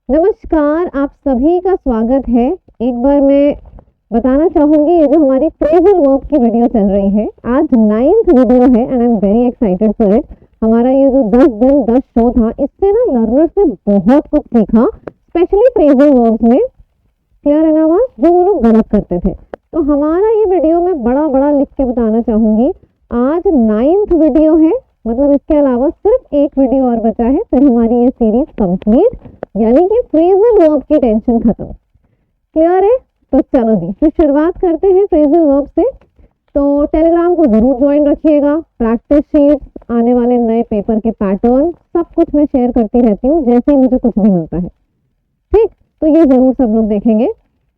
नमस्कार, आप सभी का स्वागत है। एक बार मैं बताना चाहूंगी, ये जो हमारी फ्रेजल वर्ब की वीडियो चल रही है, आज 9th वीडियो है and I am very excited for it. हमारा ये जो 10 दिन 10 शो था, इससे ना लर्नर्स ने बहुत कुछ सीखा, स्पेशली फ्रेजल वर्ब्स में। क्लियर है ना बात, जो वो लोग गलत करते थे। तो हमारा ये वीडियो में बड़ा बड़ा लिख के बताना चाहूंगी, आज 9th वीडियो है, मतलब इसके अलावा सिर्फ एक वीडियो और बचा है, फिर हमारी ये सीरीज कंप्लीट, यानी कि फ्रेजल वर्ब की टेंशन खत्म। क्लियर है? तो चलो जी, फिर शुरुआत करते हैं फ्रेजल वर्ब से। तो टेलीग्राम को जरूर ज्वाइन रखिएगा। प्रैक्टिस शीट, आने वाले नए पेपर के पैटर्न, सब कुछ मैं शेयर करती रहती हूँ जैसे ही मुझे कुछ भी मिलता है। ठीक, तो ये जरूर सब लोग देखेंगे।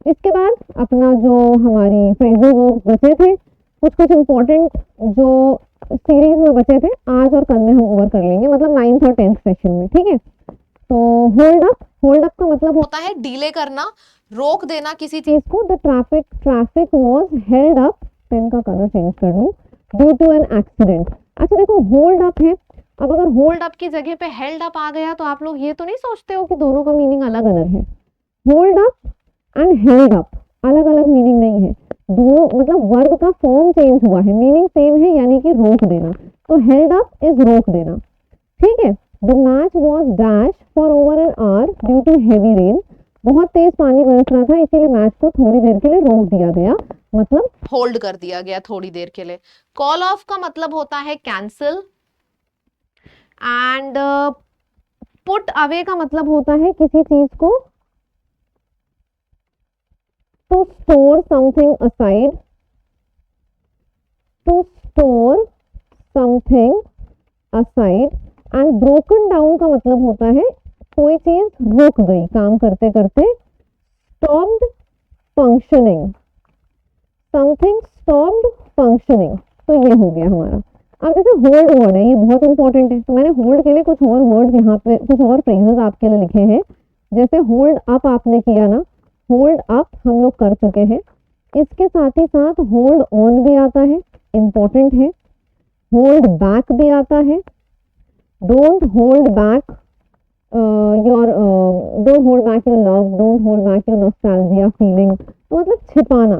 इसके बाद अपना जो हमारी फ्रेजल वर्ब बचे थे, कुछ कुछ इम्पोर्टेंट जो सीरीज में बचे थे, आज और कल में हम ओवर कर लेंगे, मतलब 9th और 10th सेशन में। ठीक है, तो होल्ड अप का मतलब होता है डीले करना, रोक देना किसी चीज को। The traffic was held up, pen का कलर चेंज कर लूं, ड्यू टू एन एक्सीडेंट। अच्छा देखो, होल्ड अप है, अब अगर होल्ड अप की जगह पे हेल्ड अप आ गया तो आप लोग ये तो नहीं सोचते हो कि दोनों का मीनिंग अलग अलग है। Hold up and held up अलग अलग मीनिंग नहीं है, दोनों मतलब वर्ब का फॉर्म चेंज हुआ है, मीनिंग सेम है, यानी कि रोक देना। तो हेल्ड अप इज रोक देना। ठीक है, the match was dash for over an hour due to heavy rain. बहुत तेज पानी बरस रहा था, इसीलिए मैच को थोड़ी देर के लिए रोक दिया गया, मतलब होल्ड कर दिया गया थोड़ी देर के लिए। कॉल ऑफ का मतलब होता है कैंसिल, एंड पुट अवे का मतलब होता है किसी चीज को to store something aside, to store something aside. And broken down का मतलब होता है कोई चीज रुक गई काम करते करते, stopped functioning, something stopped functioning. तो ये हो गया हमारा। अब जैसे होल्ड वर्ड है, ये बहुत इंपॉर्टेंट है, तो मैंने होल्ड के लिए कुछ और वर्ड यहाँ पे, कुछ और फ्रेजेस आपके लिए लिखे हैं। जैसे होल्ड अप आपने किया ना, होल्ड अप हम लोग कर चुके हैं। इसके साथ ही साथ होल्ड ऑन भी आता है, इंपॉर्टेंट है। होल्ड बैक भी आता है, don't hold back don't hold back your love, don't hold back your nostalgia feeling। तो मतलब छिपाना,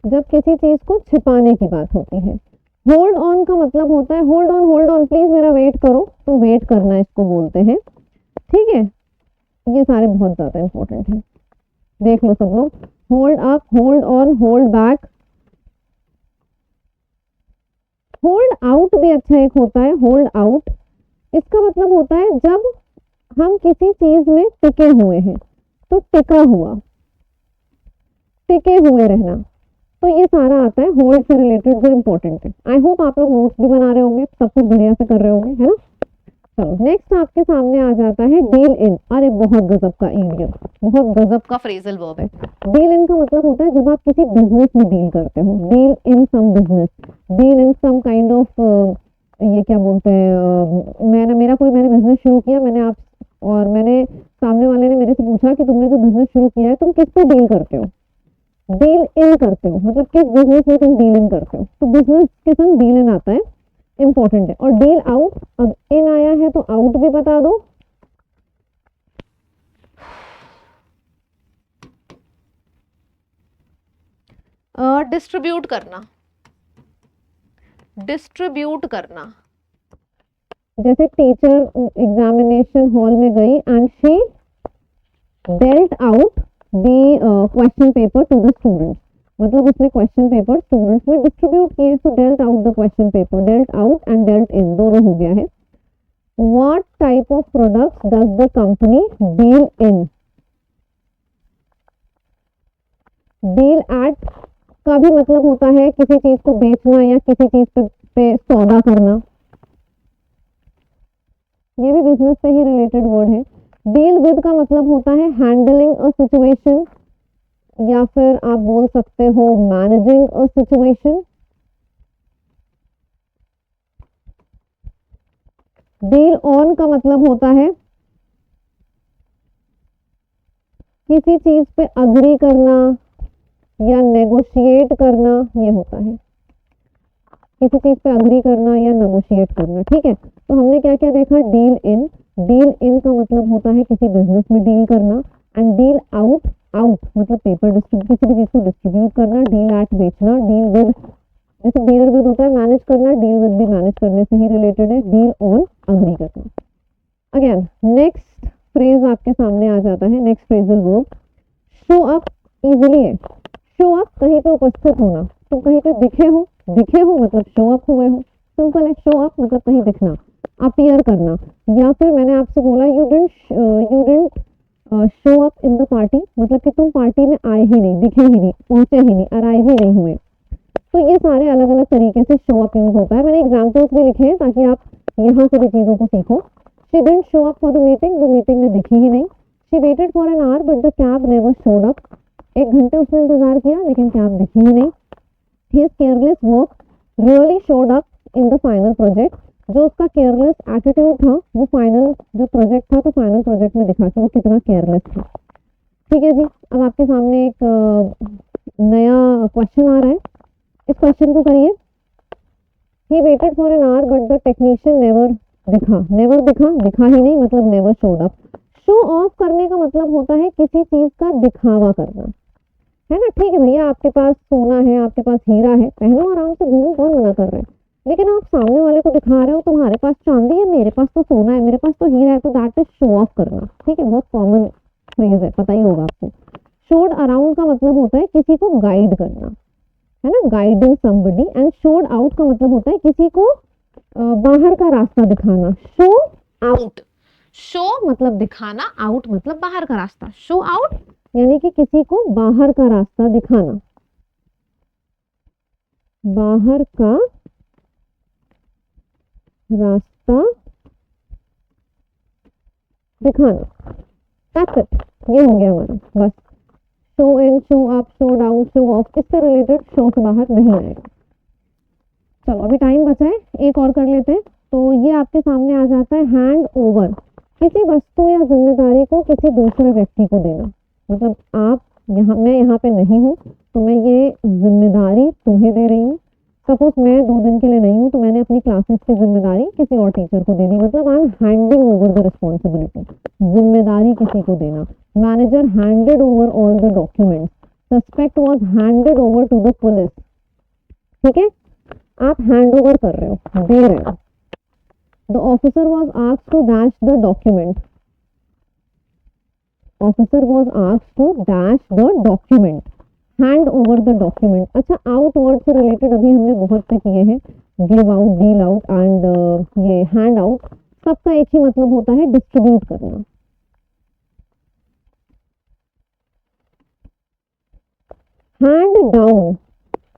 जब किसी चीज को छिपाने की बात होती है। होल्ड ऑन का मतलब होता है होल्ड ऑन प्लीज मेरा वेट करो, तो वेट करना इसको बोलते हैं। ठीक है, ये सारे बहुत ज्यादा इंपॉर्टेंट है, देख लो सब लोग। Hold up, hold on, hold back. Hold out भी अच्छा एक होता है, होल्ड आउट। इसका मतलब होता है जब हम किसी चीज में टिके हुए हैं, तो टिका हुआ, टिके हुए रहना। तो ये सारा आता है होल्ड से रिलेटेड जो इंपॉर्टेंट है। आई होप आप लोग नोट्स भी बना रहे होंगे, सब कुछ बढ़िया से कर रहे होंगे, है ना। चलो नेक्स्ट आपके सामने आ जाता है डील इन। अरे बहुत गजब का इडियम, बहुत गजब का फ्रेजल वर्ब है। डील इन का मतलब होता है जब आप किसी बिजनेस में डील करते हो, deal in some business, deal in some kind of, ये क्या बोलते हैं, मैंने बिजनेस शुरू किया, मैंने सामने वाले ने मेरे से पूछा कि तुमने जो बिजनेस शुरू किया है तुम किस पे डील करते हो। डील इन करते हो मतलब किस बिजनेस में तुम डील इन करते हो, तो बिजनेस के संग डील इन आता है, इंपॉर्टेंट है। और डील आउट, अब इन आया है तो आउट भी बता दो। डिस्ट्रीब्यूट करना, डिस्ट्रीब्यूट करना। जैसे टीचर एग्जामिनेशन हॉल में गई and she dealt out the question paper to the students, मतलब उसने क्वेश्चन पेपर स्टूडेंट्स में डिस्ट्रीब्यूट किए। So dealt out the question paper, dealt out and dealt in दोनों हो गया है। What type of products does the company deal in. Deal at का भी मतलब होता है किसी चीज को बेचना या किसी चीज पे सौदा करना, ये भी बिजनेस से ही रिलेटेड वर्ड है। डील विद का मतलब होता है हैंडलिंग अ सिचुएशन, या फिर आप बोल सकते हो managing a situation. Deal on का मतलब होता है किसी चीज पे अग्री करना या नेगोशिएट करना, ये होता है किसी चीज पे अग्री करना या नेगोशिएट करना। ठीक है, तो हमने क्या क्या देखा, डील इन, डील इन का मतलब होता है किसी बिजनेस में डील करना, एंड डील आउट, आउट मतलब पेपर डिस्ट्रीब्यूट, किसी भी चीज को डिस्ट्रीब्यूट करना, डील एट बेचना, डील विद जैसे डीलर विद होता है मैनेज करना, डील विद भी मैनेज करने से ही रिलेटेड है, डील ऑन अग्री करना। अगेन नेक्स्ट फ्रेज आपके सामने आ जाता है, next phrasal verb show up easily है। शो अप कहीं पे उपस्थित होना, तो कहीं पे दिखे हो मतलब शो अप हुए हो, सिंपल है। शो अप मतलब कहीं दिखना, अपीयर करना, या फिर मैंने आपसे बोला you didn't show up in the party, मतलब कि तुम पार्टी में आए ही नहीं, दिखे ही नहीं, पहुंचे ही नहीं, अराइव ही नहीं हुए। तो ये सारे अलग अलग तरीके से शो अप यूज होता है। मैंने एग्जाम्पल्स भी लिखे हैं ताकि आप यहाँ से भी चीजों को सीखो। She didn't show up for the meeting, वो मीटिंग में दिखी ही नहीं। She waited for an hour but the cab never showed up, 1 घंटे उसने इंतजार किया लेकिन कैब दिखी ही नहीं। His careless work really showed up in the final project, जो उसका केयरलेस एटीट्यूड था वो फाइनल जो प्रोजेक्ट था तो फाइनल प्रोजेक्ट में दिखा कि वो कितना केयरलेस था। ठीक है जी, अब आपके सामने एक नया क्वेश्चन आ रहा है, इस क्वेश्चन को करिए। He waited for an hour but the technician never दिखा, नेवर दिखा ही नहीं मतलब never showed up. Show off करने का मतलब होता है किसी चीज का दिखावा करना, है ना। ठीक है भैया, आपके पास सोना है, आपके पास हीरा है, पहनो आराम से घूमो, कौन मना कर रहा है, लेकिन आप सामने वाले को दिखा रहे हो तुम्हारे पास चांदी है, मेरे पास तो सोना है, मेरे पास तो हीरा है, तो दैट इज शो ऑफ करना। ठीक है, बहुत कॉमन फ्रेज है, पता ही होगा आपको। शोड अराउंड का मतलब होता है किसी को गाइड करना, है ना, guiding somebody. And showed out का मतलब होता है किसी को बाहर का रास्ता दिखाना। शो आउट, शो मतलब दिखाना, आउट मतलब बाहर का रास्ता। शो आउट यानी कि किसी को बाहर का रास्ता दिखाना, बाहर का रास्ता दिखाना। दैट्स इट, ये हो गया हमारा बस। Show in, show up, show down, show off, इससे रिलेटेड शो से बाहर नहीं आएगा। चलो अभी टाइम बचा है, एक और कर लेते हैं। तो ये आपके सामने आ जाता है हैंड ओवर, किसी वस्तु या जिम्मेदारी को किसी दूसरे व्यक्ति को देना। मतलब आप मैं यहाँ पे नहीं हूँ तो मैं ये जिम्मेदारी तुम्हें दे रही हूँ। सपोज मैं 2 दिन के लिए नहीं हूँ तो मैंने अपनी क्लासेस की जिम्मेदारी किसी और टीचर को दे दी, मतलब I am handing over the responsibility, जिम्मेदारी किसी को देना। Manager handed over all the documents, suspect was handed over to the police. ठीक है, आप हैंड ओवर कर रहे हो, दे रहे हो। The officer was asked to dash the document, officer was asked to dash the document, hand over the document. अच्छा, आउट वर्ड से रिलेटेड अभी हमने बहुत से किए हैं, give out, deal out and ये हैंड आउट, सबका एक ही मतलब होता है डिस्ट्रीब्यूट करना। हैंड डाउन,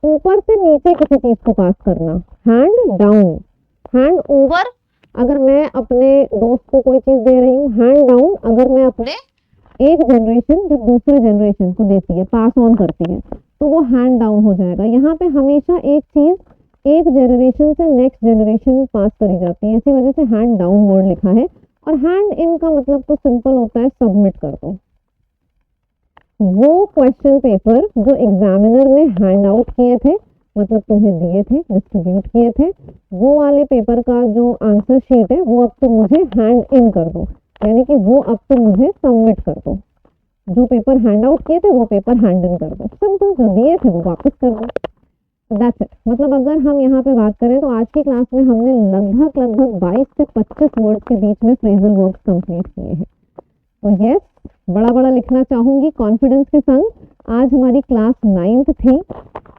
ऊपर से नीचे किसी चीज को पास करना, हैंड डाउन। हैंड ओवर अगर मैं अपने दोस्त को कोई चीज दे रही हूँ, हैंड डाउन अगर मैं अपने एक जनरेशन जब दूसरे जनरेशन को देती है, पास ऑन करती है, तो वो हैंड डाउन हो जाएगा। यहाँ पे हमेशा एक चीज एक जनरेशन से नेक्स्ट जनरेशन में पास करी जाती है, इसी वजह से हैंड डाउन वर्ड लिखा है। और हैंड इन का मतलब तो सिंपल होता है सबमिट कर दो। वो क्वेश्चन पेपर जो एग्जामिनर ने हैंड आउट किए थे, मतलब तुम्हें दिए थे, डिस्ट्रीब्यूट किए थे, वो वाले पेपर का जो आंसर शीट है वो अब तुम मुझे हैंड इन कर दो, यानी कि वो अब तुम मुझे सबमिट कर दो। जो पेपर हैंड आउट किए थे वो पेपर हैंड इन कर दो, सिंपल। जो दिए थे वो वापस कर दो, दैट्स इट। मतलब अगर हम यहाँ पे बात करें तो आज की क्लास में हमने लगभग 22 से 25 वर्ड के बीच में फ्रेजल वर्ब्स कंप्लीट किए हैं। तो यस, बड़ा लिखना चाहूंगी कॉन्फिडेंस के संग। आज हमारी क्लास 9th थी,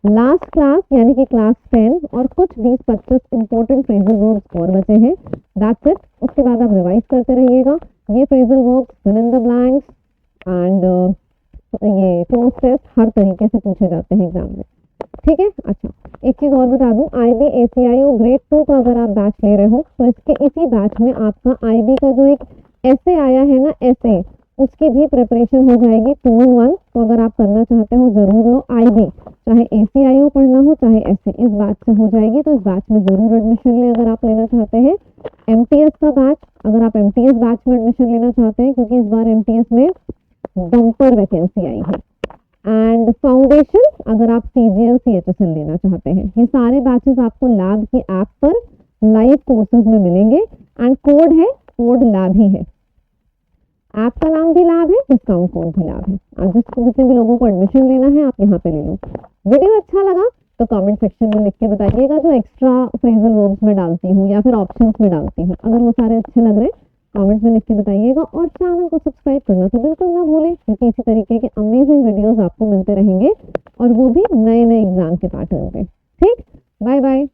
लास्ट क्लास यानी कि क्लास 10, और कुछ 20-25 इंपॉर्टेंट फ्रेजल वर्ब्स और बचे हैं। That's it. उसके बाद आप रिवाइज करते रहिएगा। ये phrasal verbs fill in the blanks and ये क्लोज टेस्ट हर तरीके से पूछे जाते हैं एग्जाम में। ठीक है। अच्छा, एक चीज और बता दूं, IB ACIO ग्रेड 2 का अगर आप बैच ले रहे हो तो इसके इसी बैच में आपका IB का जो एक ऐसे आया है ना, ऐसे, उसकी भी प्रिपरेशन हो जाएगी 2 in 1। तो अगर आप करना चाहते हो जरूर लो IB, चाहे ACIO पढ़ना हो चाहे ऐसे, इस बैच से हो जाएगी। तो इस बैच में जरूर एडमिशन लें अगर आप लेना चाहते हैं। MTS का बैच, अगर आप MTS बैच में एडमिशन लेना चाहते हैं, क्योंकि इस बार MTS में बम्पर वैकेंसी आई है। एंड फाउंडेशन अगर आप CGL CHSL लेना चाहते हैं। ये सारे बैचेस आपको लैब की ऐप पर लाइव कोर्सेज में मिलेंगे। एंड कोड है कोड लैब ही है। ऐप का नाम भी लैब है, डिस्काउंट कोड भी लैब है। आप जितने भी लोगों को एडमिशन लेना है आप यहाँ पे ले लो। वीडियो अच्छा लगा तो कमेंट सेक्शन में लिख के बताइएगा, जो एक्स्ट्रा फ्रेजल वर्ब्स में डालती हूँ या फिर ऑप्शंस में डालती हूँ, अगर वो सारे अच्छे लग रहे हैं कमेंट में लिख के बताइएगा। और चैनल को सब्सक्राइब करना तो बिल्कुल ना भूलें, क्योंकि इसी तरीके के अमेजिंग वीडियोस आपको मिलते रहेंगे और वो भी नए नए एग्जाम के पैटर्न पे। ठीक, बाय बाय।